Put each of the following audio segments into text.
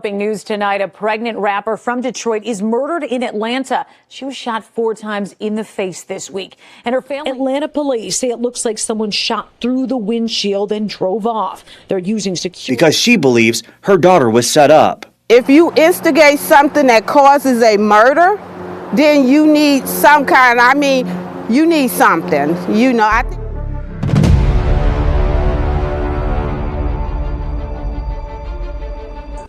Developing news tonight. A pregnant rapper from Detroit is murdered in Atlanta. She was shot 4 times in the face this week. And her family... Atlanta police say it looks like someone shot through the windshield and drove off. They're using security... Because she believes her daughter was set up. If you instigate something that causes a murder, then you need some kind, you need something. I think...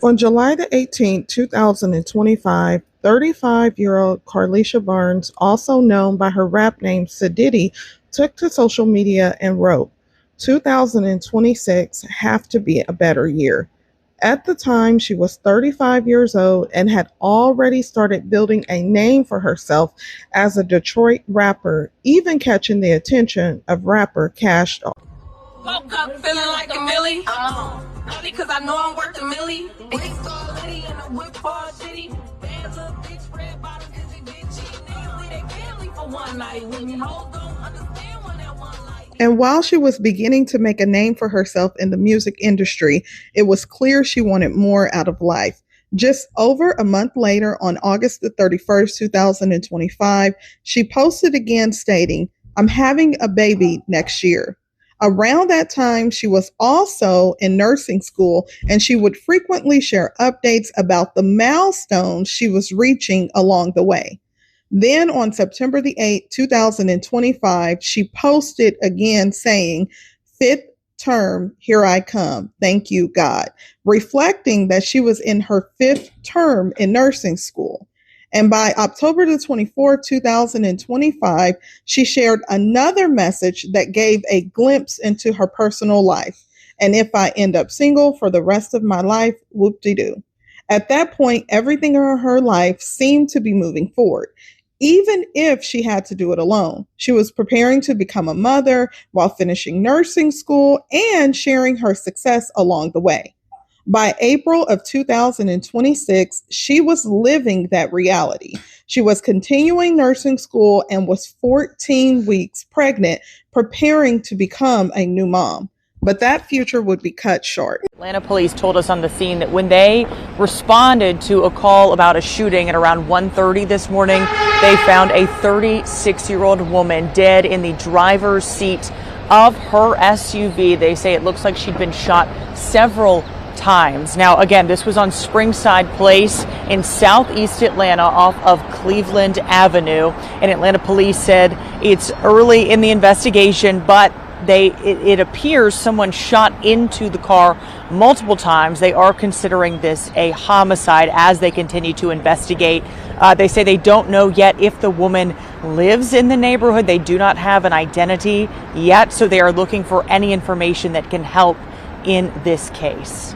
On July the 18th, 2025, 35-year-old Qualeisha Barnes, also known by her rap name Siditty, took to social media and wrote, "2026 have to be a better year." At the time, she was 35 years old and had already started building a name for herself as a Detroit rapper, even catching the attention of rapper Cash Doll. Woke up feeling like a millie. Only cause I know I'm worth a millie. And it's already in the whip for a city. Bad little bitch, red bottom, cause they bitchy. Niggas leave their family for one night. When you hold don't understand when that one light. And while she was beginning to make a name for herself in the music industry, it was clear she wanted more out of life. Just over a month later, on August the 31st, 2025, she posted again stating, "I'm having a baby next year." Around that time, she was also in nursing school, and she would frequently share updates about the milestones she was reaching along the way. Then on September the 8th, 2025, she posted again saying, "5th term, here I come. Thank you, God," reflecting that she was in her 5th term in nursing school. And by October the 24th, 2025, she shared another message that gave a glimpse into her personal life. "And if I end up single for the rest of my life, whoop-de-doo." At that point, everything in her life seemed to be moving forward, even if she had to do it alone. She was preparing to become a mother while finishing nursing school and sharing her success along the way. By April of 2026, she was living that reality. She was continuing nursing school and was 14 weeks pregnant, preparing to become a new mom. But that future would be cut short. Atlanta police told us on the scene that when they responded to a call about a shooting at around 1:30 this morning, they found a 36-year-old woman dead in the driver's seat of her SUV. They say it looks like she'd been shot several times. Now, again, this was on Springside Place in southeast Atlanta off of Cleveland Avenue. And Atlanta police said it's early in the investigation, but it appears someone shot into the car multiple times. They are considering this a homicide as they continue to investigate. They say they don't know yet if the woman lives in the neighborhood. They do not have an identity yet, so they are looking for any information that can help in this case.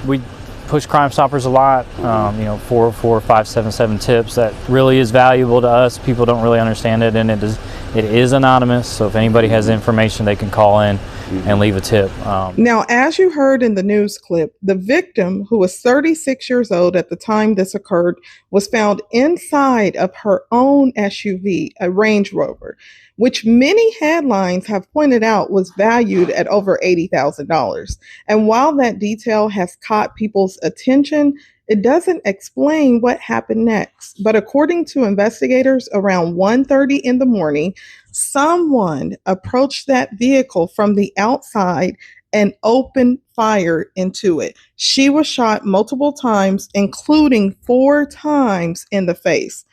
We push Crime Stoppers a lot, 444 577 tips. That really is valuable to us. People don't really understand it, and it is anonymous. So if anybody has information, they can call in and leave a tip. Now, as you heard in the news clip, the victim, who was 36 years old at the time this occurred, was found inside of her own SUV, a Range Rover, which many headlines have pointed out was valued at over $80,000. And while that detail has caught people's attention, it doesn't explain what happened next. But according to investigators, around 1:30 in the morning, someone approached that vehicle from the outside and opened fire into it. She was shot multiple times, including 4 times in the face.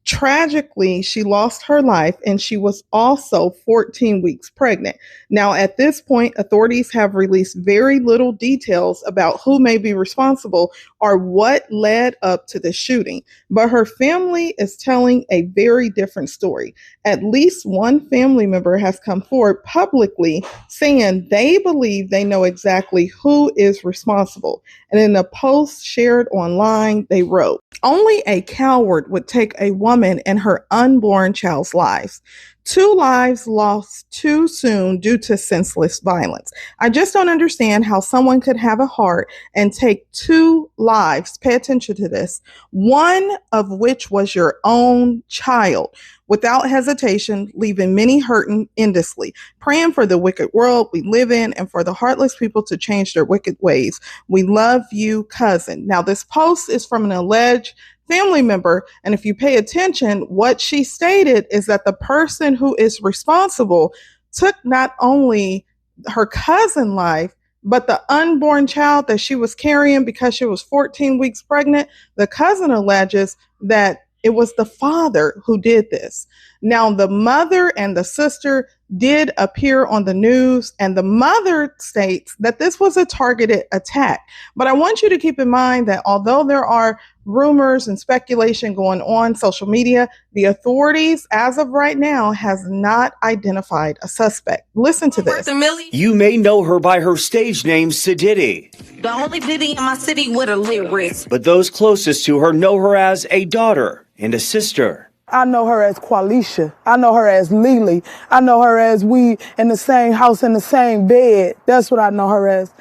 Tragically, she lost her life, and she was also 14 weeks pregnant. Now, at this point, authorities have released very little details about who may be responsible or what led up to the shooting. But her family is telling a very different story. At least one family member has come forward publicly saying they believe they know exactly who is responsible. And in a post shared online, they wrote, "Only a coward would take a woman and her unborn child's lives. 2 lives lost too soon due to senseless violence. I just don't understand how someone could have a heart and take 2 lives, pay attention to this, one of which was your own child, without hesitation, leaving many hurting endlessly, praying for the wicked world we live in and for the heartless people to change their wicked ways. We love you, cousin. Now, this post is from an alleged family member, and if you pay attention, what she stated is that the person who is responsible took not only her cousin's life, but the unborn child that she was carrying because she was 14 weeks pregnant. The cousin alleges that it was the father who did this. Now, the mother and the sister did appear on the news, and the mother states that this was a targeted attack. But I want you to keep in mind that although there are rumors and speculation going on social media, the authorities, as of right now, has not identified a suspect. Listen to this. You may know her by her stage name, Siditty. The only Diddy in my city with a lyrics. But those closest to her know her as a daughter and a sister. I know her as Qualicia. I know her as Lily. I know her as we in the same house in the same bed. That's what I know her as.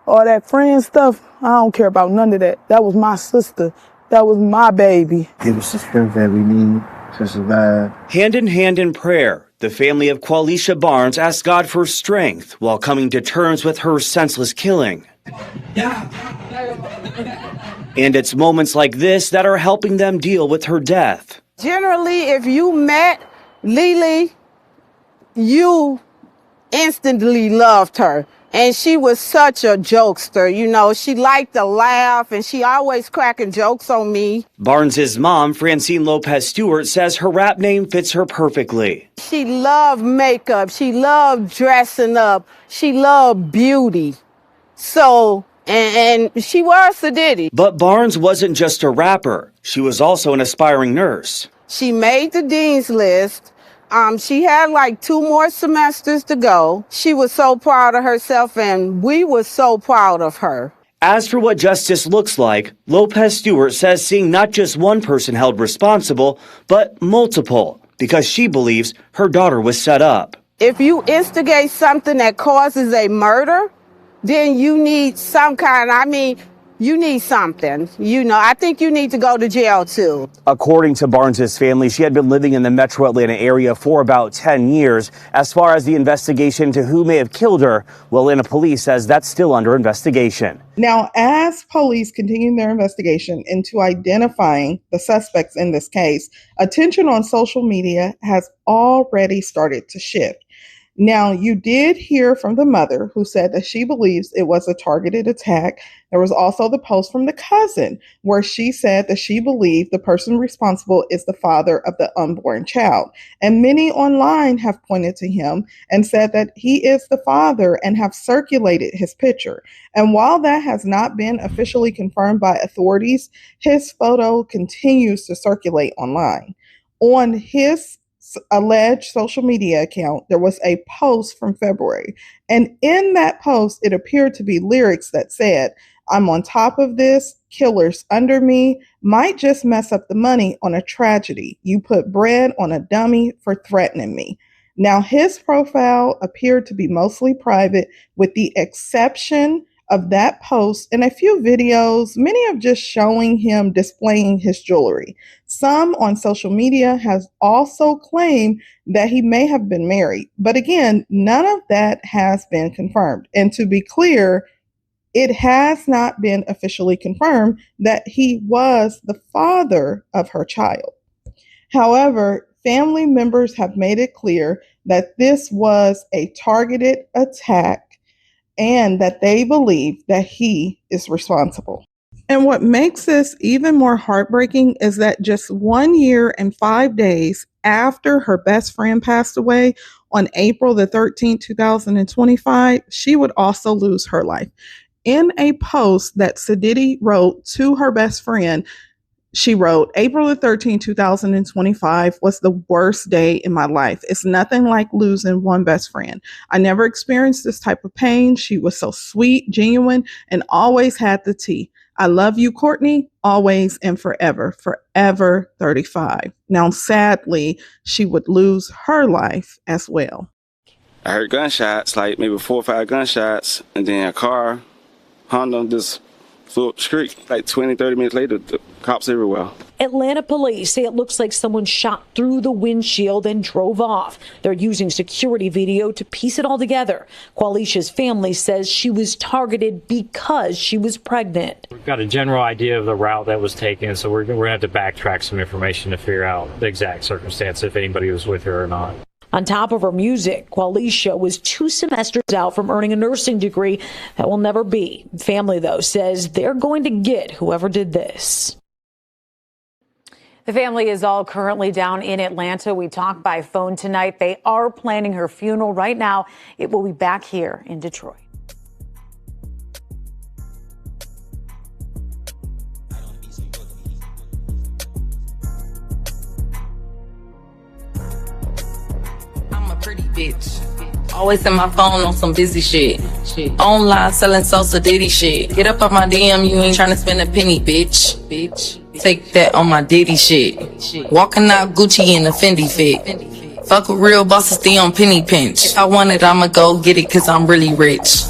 All that friend stuff, I don't care about none of that. That was my sister. That was my baby. It was the strength that we need to survive. Hand in hand in prayer, the family of Qualeisha Barnes asked God for strength while coming to terms with her senseless killing. And it's moments like this that are helping them deal with her death. Generally, if you met Lily, you instantly loved her. And she was such a jokester, you know. She liked to laugh, and she always cracking jokes on me. Barnes's mom, Francine Lopez Stewart, says her rap name fits her perfectly. She loved makeup. She loved dressing up. She loved beauty. So, and she was Siditty. But Barnes wasn't just a rapper. She was also an aspiring nurse. She made the dean's list. She had like 2 more semesters to go. She was so proud of herself, and we were so proud of her. As for what justice looks like, Lopez Stewart says seeing not just one person held responsible, but multiple, because she believes her daughter was set up. If you instigate something that causes a murder, then you need some kind, you need something. You know, I think you need to go to jail too. According to Barnes's family, she had been living in the metro Atlanta area for about 10 years. As far as the investigation to who may have killed her, well, Atlanta police says that's still under investigation. Now, as police continue their investigation into identifying the suspects in this case, attention on social media has already started to shift. Now, you did hear from the mother who said that she believes it was a targeted attack. There was also the post from the cousin where she said that she believed the person responsible is the father of the unborn child. And many online have pointed to him and said that he is the father and have circulated his picture. And while that has not been officially confirmed by authorities, his photo continues to circulate online. On his alleged social media account, there was a post from February. And in that post, it appeared to be lyrics that said, "I'm on top of this, killers under me, might just mess up the money on a tragedy. You put bread on a dummy for threatening me." Now, his profile appeared to be mostly private, with the exception of that post and a few videos, many of just showing him displaying his jewelry. Some on social media has also claimed that he may have been married. But again, none of that has been confirmed. And to be clear, it has not been officially confirmed that he was the father of her child. However, family members have made it clear that this was a targeted attack and that they believe that he is responsible. And what makes this even more heartbreaking is that just 1 year and 5 days after her best friend passed away on April the 13th, 2025, she would also lose her life. In a post that Siditty wrote to her best friend, she wrote, "April the 13th, 2025 was the worst day in my life. It's nothing like losing one best friend. I never experienced this type of pain. She was so sweet, genuine, and always had the tea. I love you, Courtney, always and forever, forever 35. Now, sadly, she would lose her life as well. I heard gunshots, like maybe 4 or 5 gunshots, and then a car, Honda, just flew up the street. Like 20, 30 minutes later, the cops everywhere. Atlanta police say it looks like someone shot through the windshield and drove off. They're using security video to piece it all together. Qualicia's family says she was targeted because she was pregnant. We've got a general idea of the route that was taken, so we're going to have to backtrack some information to figure out the exact circumstance, if anybody was with her or not. On top of her music, Qualicia was 2 semesters out from earning a nursing degree that will never be. Family, though, says they're going to get whoever did this. The family is all currently down in Atlanta. We talked by phone tonight. They are planning her funeral right now. It will be back here in Detroit. Pretty bitch. Always in my phone on some busy shit. Online selling so Siditty shit. Get up on my DM, you ain't tryna spend a penny, bitch. Take that on my Diddy shit. Walking out Gucci in a Fendi fit. Fuck with real bosses, stay on penny pinch. If I want it, I'ma go get it cause I'm really rich.